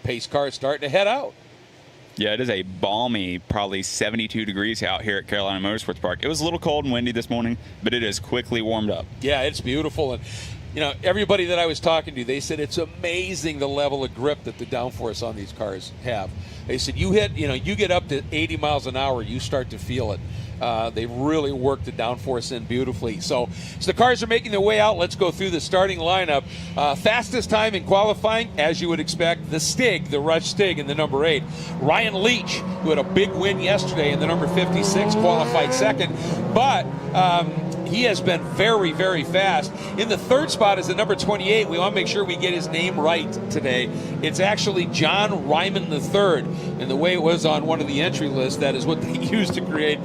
pace car is starting to head out. Yeah, it is a balmy, probably 72 degrees out here at Carolina Motorsports Park. It was a little cold and windy this morning, but it has quickly warmed up. Yeah, it's beautiful. And, everybody that I was talking to, they said it's amazing the level of grip that the downforce on these cars have. They said you get up to 80 miles an hour, you start to feel it. They really worked the downforce in beautifully. So the cars are making their way out. Let's go through the starting lineup. Fastest time in qualifying, as you would expect, the Rush Stig in the number 8. Ryan Leach, who had a big win yesterday in the number 56, qualified second. But he has been very, very fast. In the third spot is the number 28. We want to make sure we get his name right today. It's actually John Ryman III. And the way it was on one of the entry lists, that is what they used to create,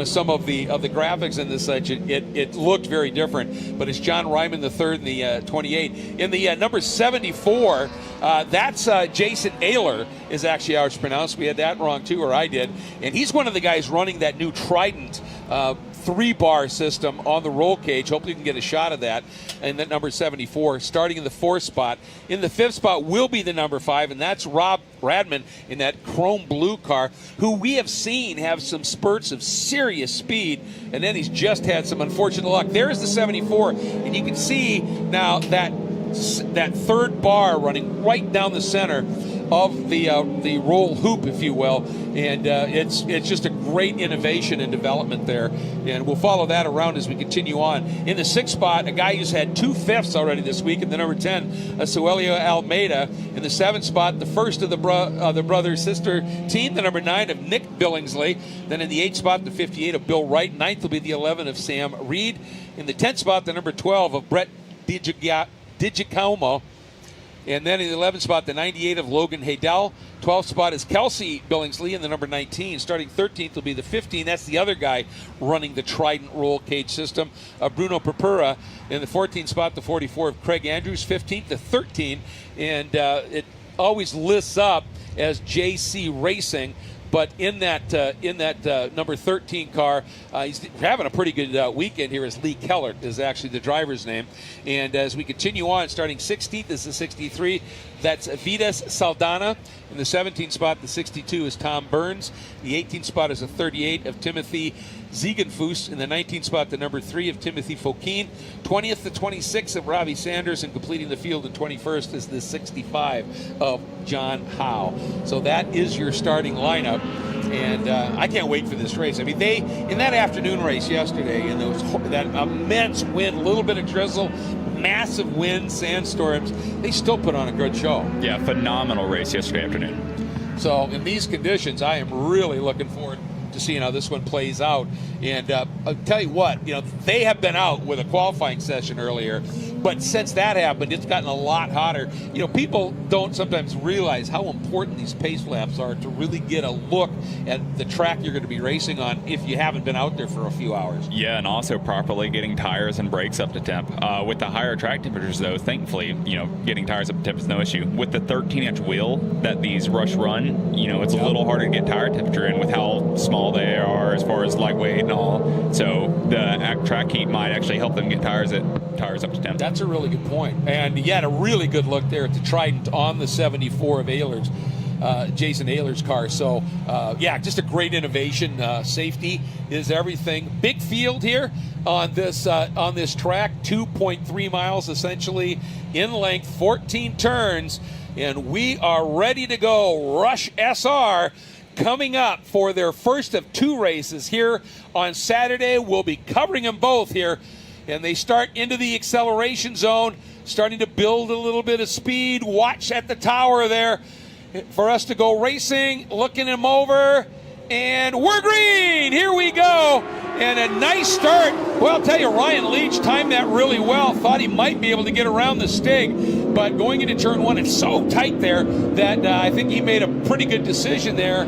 some of the graphics and the such. It looked very different. But it's John Ryman III in the 28. In the number 74, that's Jason Ayler is actually how it's pronounced. We had that wrong too, or I did. And he's one of the guys running that new Trident 3-bar system on the roll cage. Hopefully you can get a shot of that. And that number 74, starting in the 4th spot. In the 5th spot will be the number 5, and that's Rob Radman in that chrome blue car, who we have seen have some spurts of serious speed, and then he's just had some unfortunate luck. There's the 74, and you can see now that 3rd bar running right down the center of the roll hoop, if you will, and it's just a great innovation and development there, and we'll follow that around as we continue on. In the 6th spot, a guy who's had 2 fifths already this week in the number 10, Suelio Almeida. In the 7th spot, the first of the brother-sister team, the number 9 of Nick Billingsley. Then in the 8th spot, the 58 of Bill Wright. 9th will be the 11 of Sam Reed. In the 10th spot, the number 12 of Brett Digicalmo. And then in the 11th spot, the 98 of Logan Haydel. 12th spot is Kelsey Billingsley in the number 19. Starting 13th will be the 15. That's the other guy running the Trident roll cage system, Bruno Purpura. In the 14th spot, the 44 of Craig Andrews. 15th to 13. And it always lists up as JC Racing. But in that number 13 car, he's having a pretty good weekend here. As Lee Keller is actually the driver's name. And as we continue on, starting 16th is the 63. That's Vitas Saldana. In the 17th spot, the 62 is Tom Burns. The 18th spot is the 38 of Timothy Ziegenfuss. In the 19th spot, the number 3 of Timothy Fokine. 20th to 26th of Robbie Sanders. And completing the field, and 21st is the 65 of John Howe. So that is your starting lineup. And I can't wait for this race. I mean, they, in that afternoon race yesterday, in that immense wind, a little bit of drizzle, massive wind, sandstorms, they still put on a good show. Yeah, phenomenal race yesterday afternoon. So in these conditions, I am really looking forward to seeing how this one plays out. And I'll tell you what, they have been out with a qualifying session earlier, but since that happened, it's gotten a lot hotter. People don't sometimes realize how important these pace laps are to really get a look at the track you're going to be racing on if you haven't been out there for a few hours. Yeah, and also properly getting tires and brakes up to temp. With the higher track temperatures, though, thankfully, getting tires up to temp is no issue. With the 13-inch wheel that these Rush run, it's a little harder to get tire temperature in with how small they are as far as lightweight and all. So the track heat might actually help them get tires up to temp. That's a really good point. And you had a really good look there at the Trident on the 74 of Ayler's, Jason Ayler's car. So, just a great innovation. Safety is everything. Big field here on this track, 2.3 miles essentially in length, 14 turns, and we are ready to go. Rush SR coming up for their first of 2 races here on Saturday. We'll be covering them both here. And they start into the acceleration zone, starting to build a little bit of speed. Watch at the tower there for us to go racing. Looking him over, and we're green. Here we go. And a nice start. Well, I'll tell you, Ryan Leach timed that really well. Thought he might be able to get around the Stig. But going into turn 1, it's so tight there that I think he made a pretty good decision there,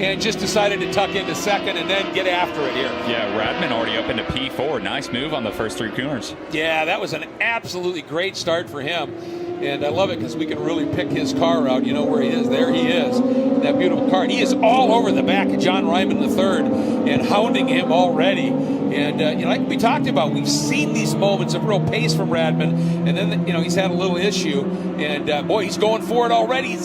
and just decided to tuck into second and then get after it here. Yeah, Radman already up into P4. Nice move on the first 3 corners. Yeah, that was an absolutely great start for him. And I love it because we can really pick his car out. You know where he is. There he is. That beautiful car. And he is all over the back of John Ryman III and hounding him already. And, like we talked about, we've seen these moments of real pace from Radman. And then, he's had a little issue. And, boy, he's going for it already.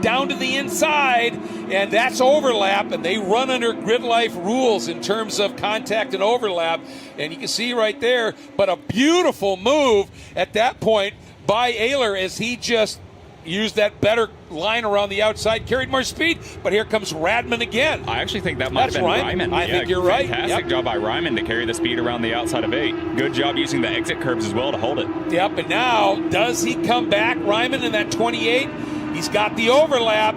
down to the inside, and that's overlap, and they run under GRIDLIFE rules in terms of contact and overlap, and you can see right there, but a beautiful move at that point by Ehler as he just used that better line around the outside, carried more speed, but here comes Radman again. I actually think that might have been Ryman. I think you're right. Fantastic job by Ryman to carry the speed around the outside of 8. Good job using the exit curbs as well to hold it. Yep, and now, does he come back, Ryman, in that 28? He's got the overlap,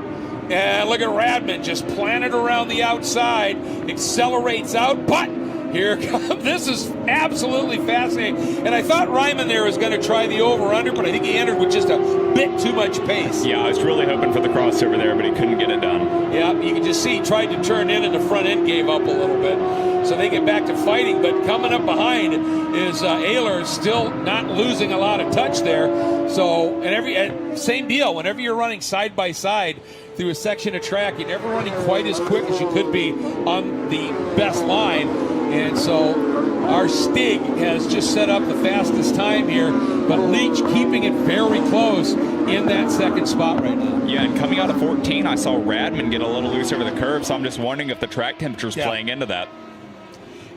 and look at Radman just planted around the outside, accelerates out, but here comes, this is absolutely fascinating. And I thought Ryman there was going to try the over-under, but I think he entered with just a bit too much pace. Yeah, I was really hoping for the crossover there, but he couldn't get it done. Yeah, you can just see he tried to turn in, and the front end gave up a little bit. So they get back to fighting, but coming up behind is Ehler, still not losing a lot of touch there. So, and same deal, whenever you're running side by side through a section of track, you're never running quite as quick as you could be on the best line. And so our Stig has just set up the fastest time here, but Leach keeping it very close in that second spot right now. Yeah, and coming out of 14, I saw Radman get a little loose over the curve, so I'm just wondering if the track temperature's playing into that.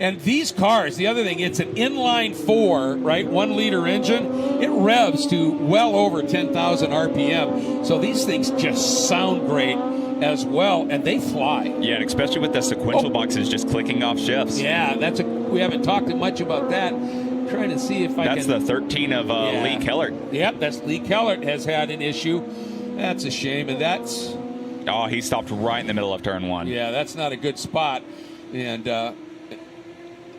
And these cars, the other thing, it's an inline 4, right, 1-liter engine. It revs to well over 10,000 RPM. So these things just sound great as well, and they fly. Yeah, and especially with the sequential boxes just clicking off shifts. Yeah, we haven't talked much about that. I'm trying to see if I can. That's the 13 of Lee Kellert. Yep, that's Lee Kellert has had an issue. That's a shame, and that's... Oh, he stopped right in the middle of turn 1. Yeah, that's not a good spot. And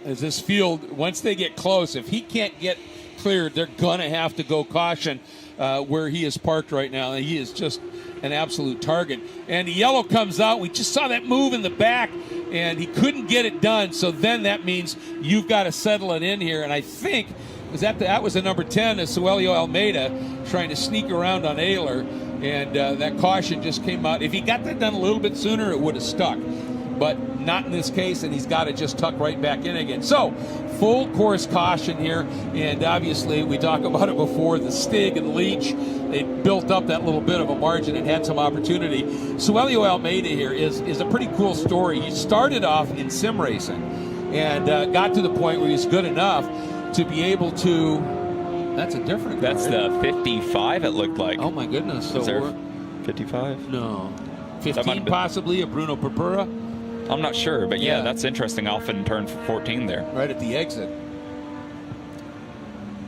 as this field, once they get close, if he can't get cleared, they're going to have to go caution where he is parked right now. And he is just an absolute target. And the yellow comes out. We just saw that move in the back, and he couldn't get it done. So then that means you've got to settle it in here. And I think that was the number 10, Suelio Almeida, trying to sneak around on Ehler. And that caution just came out. If he got that done a little bit sooner, it would have stuck. But not in this case, and he's got to just tuck right back in again. So, full course caution here, and obviously we talked about it before, the Stig and Leach, they built up that little bit of a margin and had some opportunity. Suelio Almeida here is a pretty cool story. He started off in sim racing and got to the point where he's good enough to be able to, that's a different car. That's the 55 it looked like. Oh my goodness. So is there 55? No. 15 possibly, a Bruno Purpura. I'm not sure, but yeah, that's interesting. Off in turn 14 there. Right at the exit.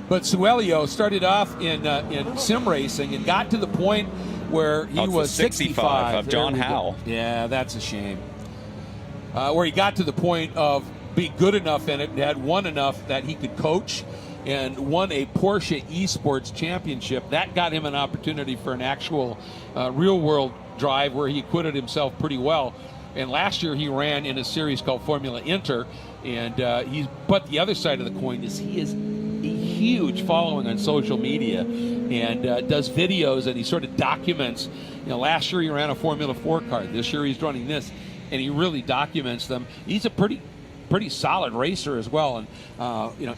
But Suelio started off in sim racing and got to the point where he was 65 of John Howe. Yeah, that's a shame. Where he got to the point of being good enough in it, had won enough that he could coach, and won a Porsche Esports Championship. That got him an opportunity for an actual real-world drive where he acquitted himself pretty well. And last year he ran in a series called Formula Inter, and but the other side of the coin is he is a huge following on social media, and does videos, and he sort of documents. Last year he ran a Formula 4 car. This year he's running this, and he really documents them. He's a pretty solid racer as well, and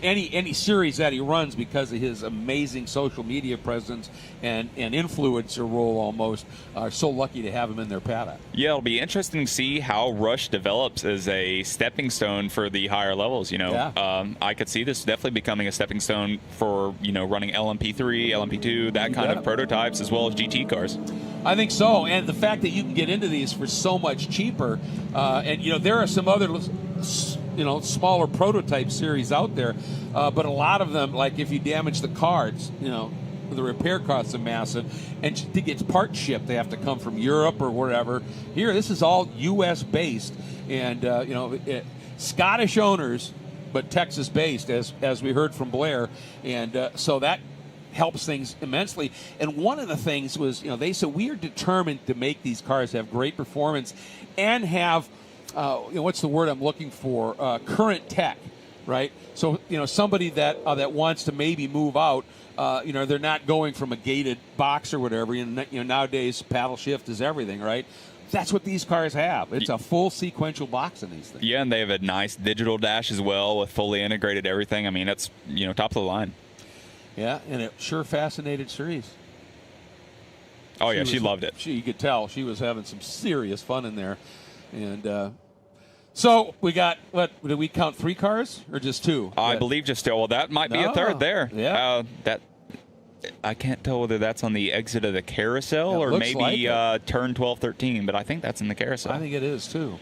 any series that he runs, because of his amazing social media presence and influencer role almost, are so lucky to have him in their paddock. Yeah, it'll be interesting to see how Rush develops as a stepping stone for the higher levels. I could see this definitely becoming a stepping stone for running LMP3, LMP2, that kind of prototypes, as well as GT cars. I think so, and the fact that you can get into these for so much cheaper, and there are some other smaller prototype series out there, but a lot of them, like if you damage the cards, the repair costs are massive, and to get parts shipped, they have to come from Europe or wherever. Here, this is all U.S. based, and Scottish owners, but Texas based, as we heard from Blair, and so that helps things immensely. And one of the things was, they said we are determined to make these cars have great performance and have what's the word I'm looking for? Current tech, right? So somebody that wants to maybe move out, they're not going from a gated box or whatever. Nowadays paddle shift is everything, right? That's what these cars have. It's a full sequential box in these things. Yeah, and they have a nice digital dash as well with fully integrated everything. I mean, it's top of the line. Yeah, and it sure fascinated series. Oh, yeah, she loved it. You could tell she was having some serious fun in there. And so we got, what, did we count 3 cars or just 2? I believe just 2. Well, that might be a third there. Yeah. I can't tell whether that's on the exit of the carousel or maybe turn 12, 13, but I think that's in the carousel. I think it is, too.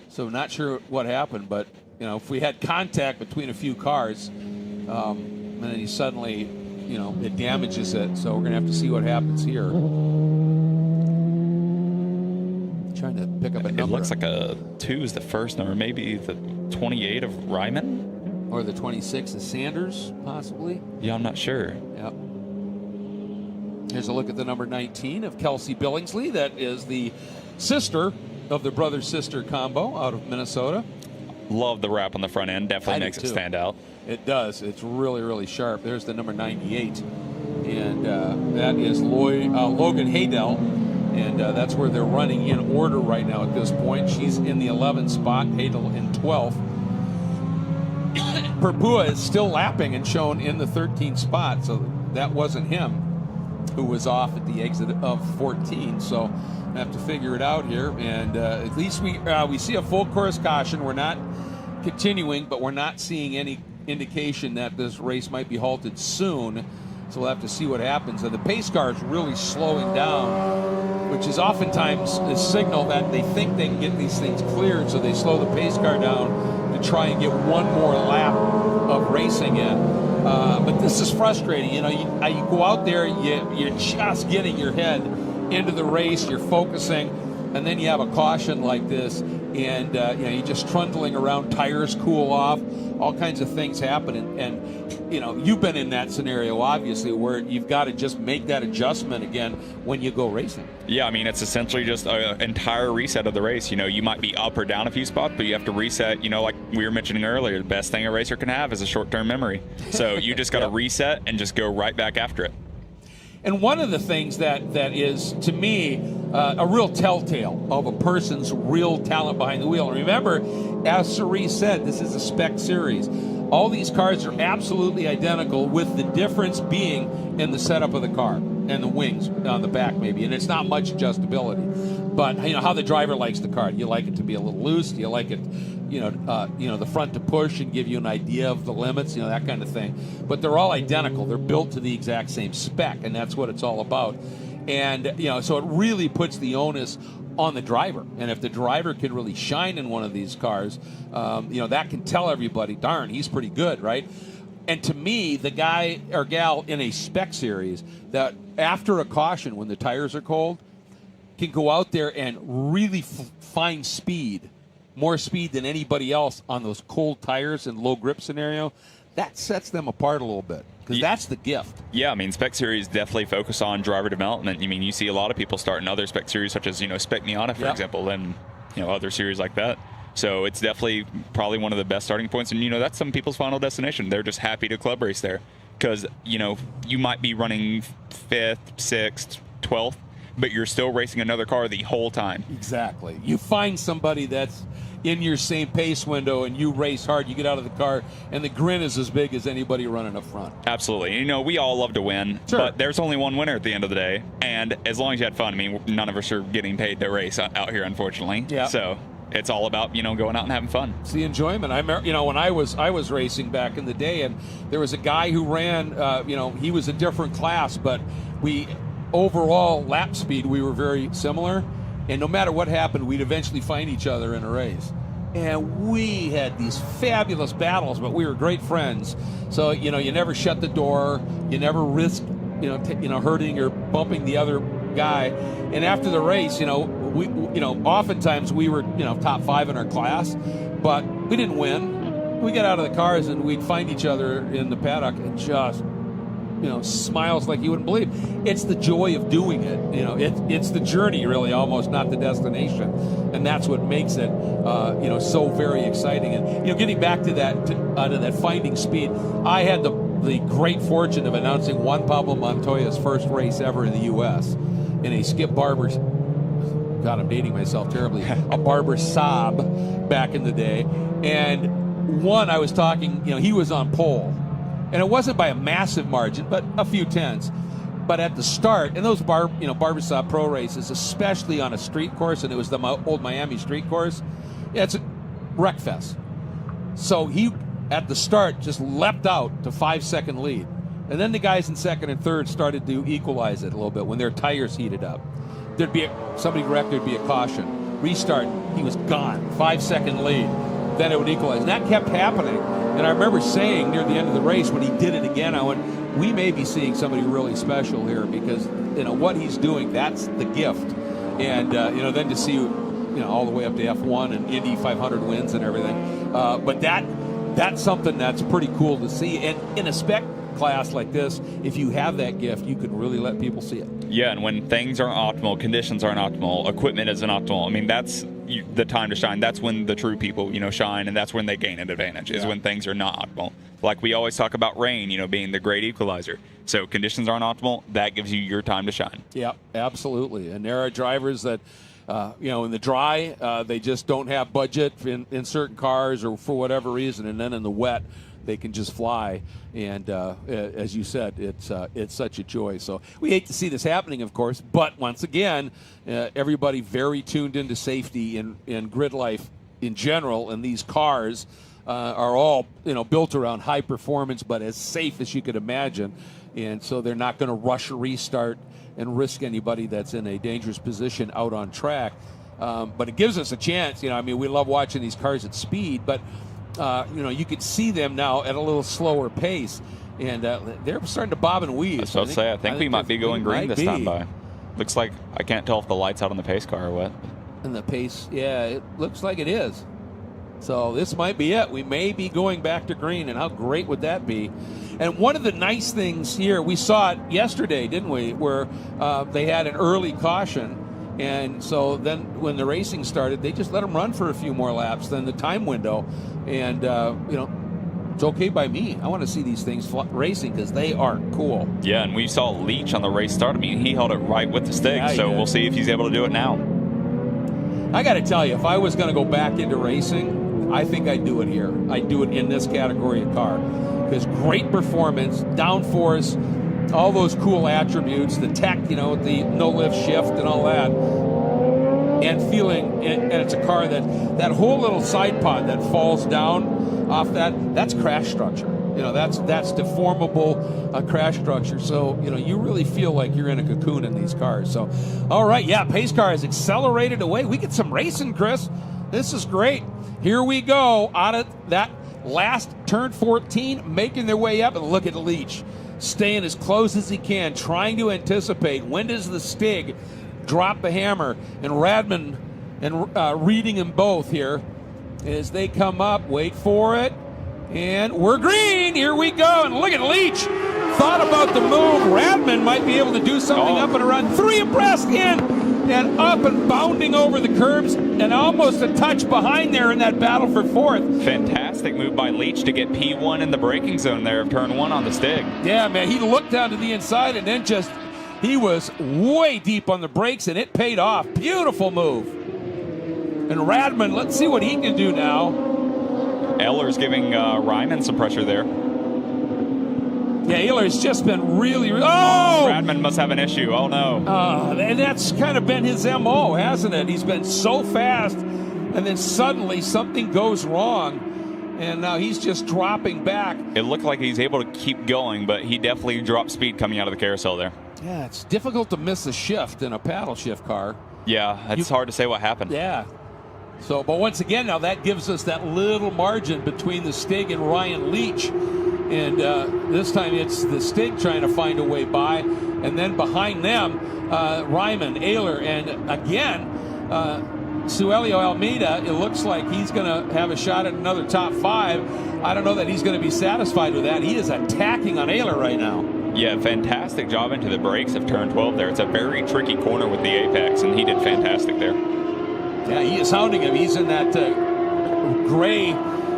So not sure what happened, but, if we had contact between a few cars, and then he suddenly, it damages it. So we're going to have to see what happens here. Trying to pick up a number. It looks like a 2 is the first number, maybe the 28 of Ryman? Or the 26 of Sanders, possibly. Yeah, I'm not sure. Yep. Here's a look at the number 19 of Kelsey Billingsley. That is the sister of the brother-sister combo out of Minnesota. Love the wrap on the front end. Definitely makes it stand out. It does. It's really, really sharp. There's the number 98. And that is Logan Haydell. And that's where they're running in order right now at this point. She's in the 11th spot, Haydell in 12th. Perpua is still lapping and shown in the 13th spot, so that wasn't him who was off at the exit of 14. So I have to figure it out here. And at least we see a full course caution. We're not continuing, but we're not seeing any indication that this race might be halted soon. So we'll have to see what happens. And the pace car is really slowing down, which is oftentimes a signal that they think they can get these things cleared, so they slow the pace car down to try and get one more lap of racing in. But this is frustrating. You go out there, you're just getting your head into the race, you're focusing, and then you have a caution like this, and you're just trundling around, tires cool off, all kinds of things happen, and you've been in that scenario, obviously, where you've got to just make that adjustment again when you go racing. Yeah, I mean, it's essentially just an entire reset of the race. You might be up or down a few spots, but you have to reset. Like we were mentioning earlier, the best thing a racer can have is a short-term memory. So you just got to reset and just go right back after it. And one of the things that is, to me, a real telltale of a person's real talent behind the wheel. And remember, as Cerise said, this is a spec series. All these cars are absolutely identical, with the difference being in the setup of the car and the wings on the back, maybe. And it's not much adjustability. But, how the driver likes the car. Do you like it to be a little loose? Do you like it, the front to push and give you an idea of the limits, that kind of thing. But they're all identical. They're built to the exact same spec, and that's what it's all about. And, so it really puts the onus on the driver. And if the driver can really shine in one of these cars, that can tell everybody, darn, he's pretty good, right? And to me, the guy or gal in a spec series that after a caution, when the tires are cold, can go out there and really find speed, more speed than anybody else on those cold tires and low grip scenario, that sets them apart a little bit, because that's the gift. Yeah, I mean, spec series definitely focus on driver development. You see a lot of people start in other spec series, such as Spec Miata, for example, and other series like that. So it's definitely probably one of the best starting points, and that's some people's final destination. They're just happy to club race there, because you might be running 5th, 6th, 12th, but you're still racing another car the whole time. Exactly. You find somebody that's in your same pace window and you race hard, you get out of the car, and the grin is as big as anybody running up front. Absolutely. We all love to win, but there's only one winner at the end of the day. And as long as you had fun, none of us are getting paid to race out here, unfortunately. Yeah. So it's all about, going out and having fun. It's the enjoyment. I remember, when I was racing back in the day, and there was a guy who ran, he was a different class, but overall lap speed, we were very similar. And no matter what happened, we'd eventually find each other in a race. And we had these fabulous battles, but we were great friends. So, you never shut the door. You never risked, hurting or bumping the other guy. And after the race, oftentimes we were, top 5 in our class, but we didn't win. We got out of the cars and we'd find each other in the paddock and just, smiles like you wouldn't believe. It's the joy of doing it. It's the journey, really, almost, not the destination. And that's what makes it, so very exciting. And, getting back to that finding speed, I had the great fortune of announcing Juan Pablo Montoya's first race ever in the U.S. in a Skip Barber's, God, I'm dating myself terribly, a Barber Saab back in the day. And I was talking, he was on pole. And it wasn't by a massive margin, but a few tenths. But at the start, and those Barbasol Pro races, especially on a street course, and it was the old Miami street course, yeah, it's a wreck fest. So he, at the start, just leapt out to 5-second lead. And then the guys in second and third started to equalize it a little bit when their tires heated up. There'd be somebody wrecked, there'd be a caution. Restart, he was gone, 5-second lead. Then it would equalize. And that kept happening. And I remember saying near the end of the race when he did it again, I went, we may be seeing somebody really special here because, what he's doing, that's the gift. And, then to see, all the way up to F1 and Indy 500 wins and everything. But that's something that's pretty cool to see. And in a spec class like this, if you have that gift, you can really let people see it. Yeah, and when things aren't optimal, conditions aren't optimal, equipment isn't optimal, I mean, that's the time to shine. That's when the true people, shine, and that's when they gain an advantage, is when things are not optimal. Like we always talk about rain, being the great equalizer. So conditions aren't optimal, that gives you your time to shine. Yeah, absolutely. And there are drivers that, in the dry, they just don't have budget in certain cars or for whatever reason, and then in the wet, they can just fly. And as you said, it's such a joy. So we hate to see this happening, of course, but once again, everybody very tuned into safety in grid life in general, and these cars are all built around high performance, but as safe as you could imagine. And so they're not going to rush a restart and risk anybody that's in a dangerous position out on track. But it gives us a chance. We love watching these cars at speed, but you can see them now at a little slower pace, and they're starting to bob and weave. So I think we might be going green this time by. Looks like, I can't tell if the light's out on the pace car or what. And the pace, yeah, it looks like it is. So this might be it. We may be going back to green, and how great would that be? And one of the nice things here, we saw it yesterday, didn't we, where they had an early caution. And so then when the racing started, they just let them run for a few more laps than the time window. And, it's okay by me. I want to see these things racing because they are cool. Yeah, and we saw Leach on the race start. He held it right with the stick, so we'll see if he's able to do it now. I got to tell you, if I was going to go back into racing, I think I'd do it here. I'd do it in this category of car because great performance, downforce, all those cool attributes, the tech, with the no-lift shift and all that, and feeling, and it's a car that whole little side pod that falls down off that's crash structure. That's deformable crash structure. So, you really feel like you're in a cocoon in these cars. So, all right, yeah, pace car has accelerated away. We get some racing, Chris. This is great. Here we go out of that last turn 14, making their way up, and look at Leach. Staying as close as he can, trying to anticipate when does the Stig drop the hammer, and Radman and reading them both here as they come up. Wait for it, and we're green. Here we go, and look at Leach. Thought about the move. Radman might be able to do something up and around. 3 abreast in and up and bounding over the curbs, and almost a touch behind there in that battle for fourth. Fantastic move by Leach to get P1 in the braking zone there of turn 1 on the Stig. Yeah, man, he looked down to the inside and then he was way deep on the brakes, and it paid off. Beautiful move. And Radman, let's see what he can do now. Eller's giving Ryman some pressure there. Yeah, Ehler's just been really. Oh! Radman must have an issue. Oh, no. And that's kind of been his MO, hasn't it? He's been so fast, and then suddenly something goes wrong, and now he's just dropping back. It looked like he's able to keep going, but he definitely dropped speed coming out of the carousel there. Yeah, it's difficult to miss a shift in a paddle shift car. Yeah, it's hard to say what happened. Yeah. So, but once again, now that gives us that little margin between the Stig and Ryan Leach. And this time it's the Stig trying to find a way by. And then behind them, Ryman, Ehler, and again, Suelio Almeida, it looks like he's going to have a shot at another top 5. I don't know that he's going to be satisfied with that. He is attacking on Ehler right now. Yeah, fantastic job into the brakes of turn 12 there. It's a very tricky corner with the apex, and he did fantastic there. Yeah, he is hounding him. He's in that gray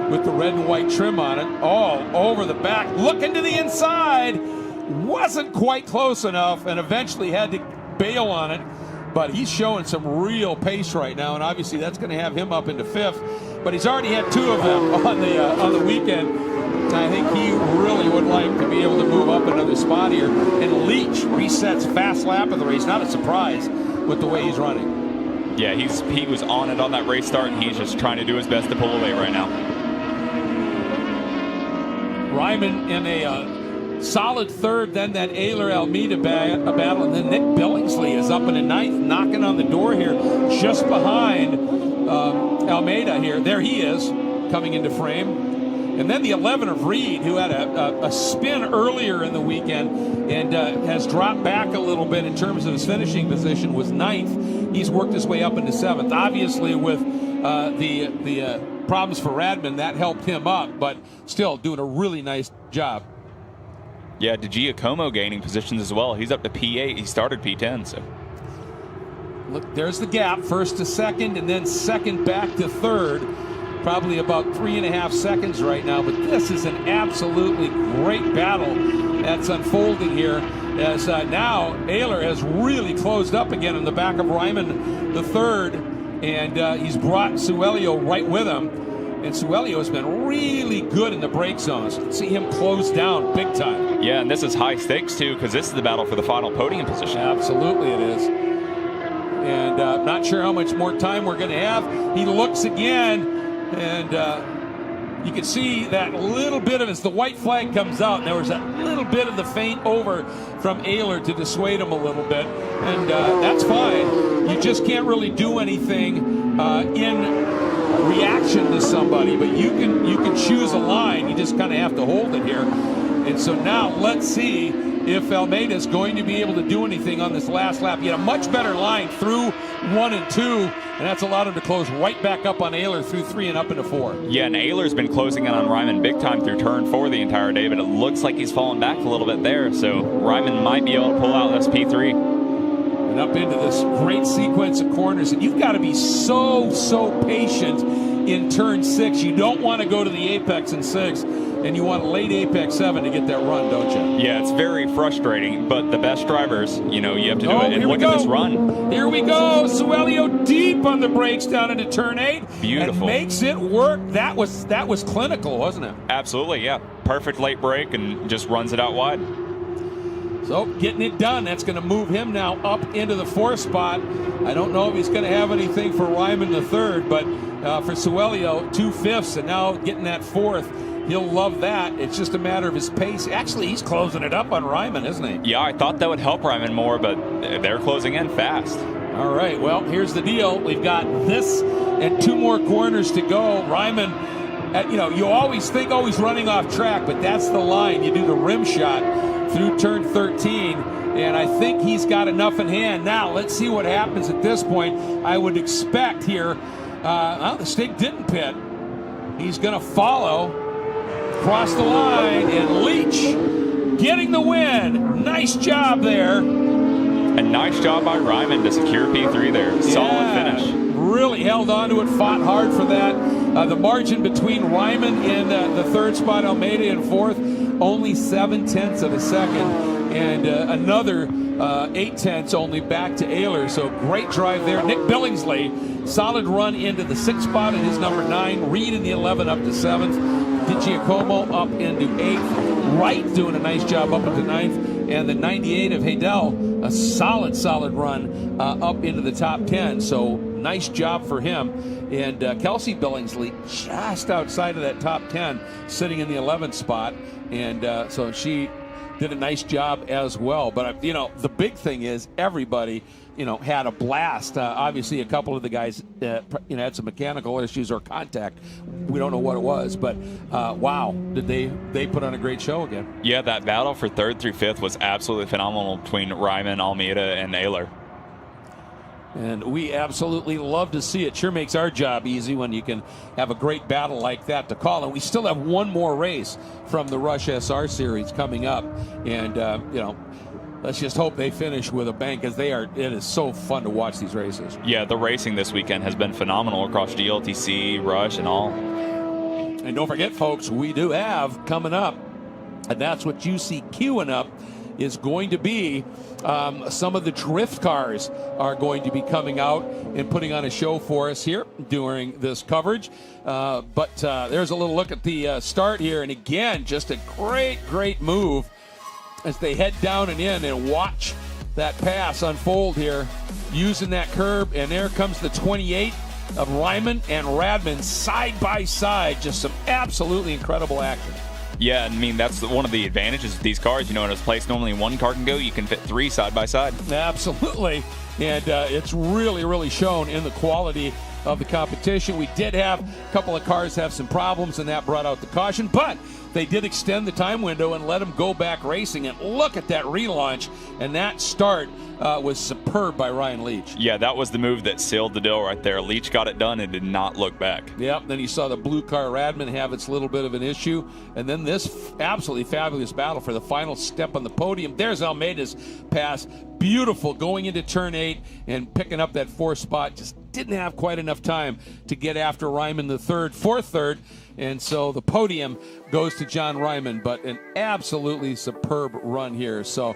with the red and white trim on it, all over the back. Looking to the inside. Wasn't quite close enough, and eventually had to bail on it. But he's showing some real pace right now, and obviously that's going to have him up into 5th. But he's already had 2 of them on the weekend. I think he really would like to be able to move up another spot here. And Leach resets fast lap of the race. Not a surprise with the way he's running. Yeah, he was on it on that race start, and he's just trying to do his best to pull away right now. Ryman in a solid third, then that Ayler-Almeida battle, and then Nick Billingsley is up in the ninth, knocking on the door here, just behind Almeida here. There he is, coming into frame. And then the 11 of Reed, who had a spin earlier in the weekend and has dropped back a little bit in terms of his finishing position, was ninth. He's worked his way up into seventh. Obviously, with the problems for Radman, that helped him up, but still doing a really nice job. Yeah, DiGiacomo gaining positions as well. He's up to P8. He started P10, so. Look, there's the gap, first to second, and then second back to third. Probably about 3.5 seconds right now, but this is an absolutely great battle that's unfolding here, as now Ayler has really closed up again in the back of Ryman the third, and he's brought Suelio right with him, and Suelio has been really good in the brake zones. See him close down big time. Yeah, and this is high stakes too, because this is the battle for the final podium position. Absolutely it is. And not sure how much more time we're going to have. He looks again, and you can see that little bit of, as the white flag comes out, and there was that little bit of the feint over from Ayler to dissuade him a little bit, and that's fine. You just can't really do anything in reaction to somebody, but you can choose a line. You just kind of have to hold it here. And so now let's see if Almeida is going to be able to do anything on this last lap. He had a much better line through 1 and 2, and that's allowed him to close right back up on Ayler through 3 and up into 4. Yeah, and Ayler's been closing in on Ryman big time through turn 4 the entire day, but it looks like he's fallen back a little bit there, so Ryman might be able to pull out this P3. And up into this great sequence of corners, and you've got to be so patient in turn 6. You don't want to go to the apex in 6, and you want late apex 7 to get that run, don't you? Yeah, it's very frustrating, but the best drivers, you know, you have to do it. And look at this run. Here we go. Suelio deep on the brakes down into turn 8. Beautiful. And makes it work. That was clinical, wasn't it? Absolutely, yeah. Perfect late break and just runs it out wide. So getting it done. That's going to move him now up into the 4th spot. I don't know if he's going to have anything for Ryman the 3rd, but for Suelio, 2 fifths, and now getting that 4th. He'll love that. It's just a matter of his pace. Actually, he's closing it up on Ryman, isn't he? Yeah, I thought that would help Ryman more, but they're closing in fast. All right, well, here's the deal. We've got this and 2 more corners to go. Ryman, you always think, he's running off track, but that's the line. You do the rim shot through turn 13, and I think he's got enough in hand. Now, let's see what happens at this point. I would expect here, the Stig didn't pit. He's going to follow across the line, and Leach getting the win. Nice job there. A nice job by Ryman to secure P3 there. Solid finish. Really held on to it, fought hard for that. The margin between Ryman in the 3rd spot, Almeida in 4th, only 7/10 of a second, and another 8/10 only back to Ayler. So great drive there. Nick Billingsley, solid run into the 6th spot in his number 9. Reed in the 11 up to 7th. DiGiacomo up into 8th. Wright doing a nice job up into 9th. And the 98 of Haydel, a solid run up into the top 10. So nice job for him. And Kelsey Billingsley just outside of that top 10, sitting in the 11th spot. And so she did a nice job as well. But, the big thing is everybody, had a blast. Obviously, a couple of the guys, had some mechanical issues or contact. We don't know what it was, but wow, did they put on a great show again. Yeah, that battle for 3rd through 5th was absolutely phenomenal between Ryman, Almeida, and Ayler. And we absolutely love to see it. Sure makes our job easy when you can have a great battle like that to call. And we still have one more race from the Rush SR Series coming up. And, let's just hope they finish with a bang, because it is so fun to watch these races. Yeah, the racing this weekend has been phenomenal across GLTC, Rush, and all. And don't forget, folks, we do have coming up, and that's what you see queuing up is going to be some of the drift cars are going to be coming out and putting on a show for us here during this coverage. But there's a little look at the start here. And again, just a great move as they head down and in and watch that pass unfold here using that curb. And there comes the 28 of Ryman and Radman side by side. Just some absolutely incredible action. Yeah, I mean, that's one of the advantages of these cars. You know, in a place normally one car can go, you can fit 3 side by side. Absolutely. And it's really shown in the quality of the competition. We did have a couple of cars have some problems, and that brought out the caution, but they did extend the time window and let them go back racing. And look at that relaunch, and that start was superb by Ryan Leach. Yeah, that was the move that sealed the deal right there. Leach got it done and did not look back. Yep, then you saw the blue car Radman have its little bit of an issue, and then this absolutely fabulous battle for the final step on the podium. There's Almeida's pass. Beautiful going into turn 8 and picking up that 4th spot. Just didn't have quite enough time to get after Ryman the fourth third, and so the podium goes to John Ryman, but an absolutely superb run here. So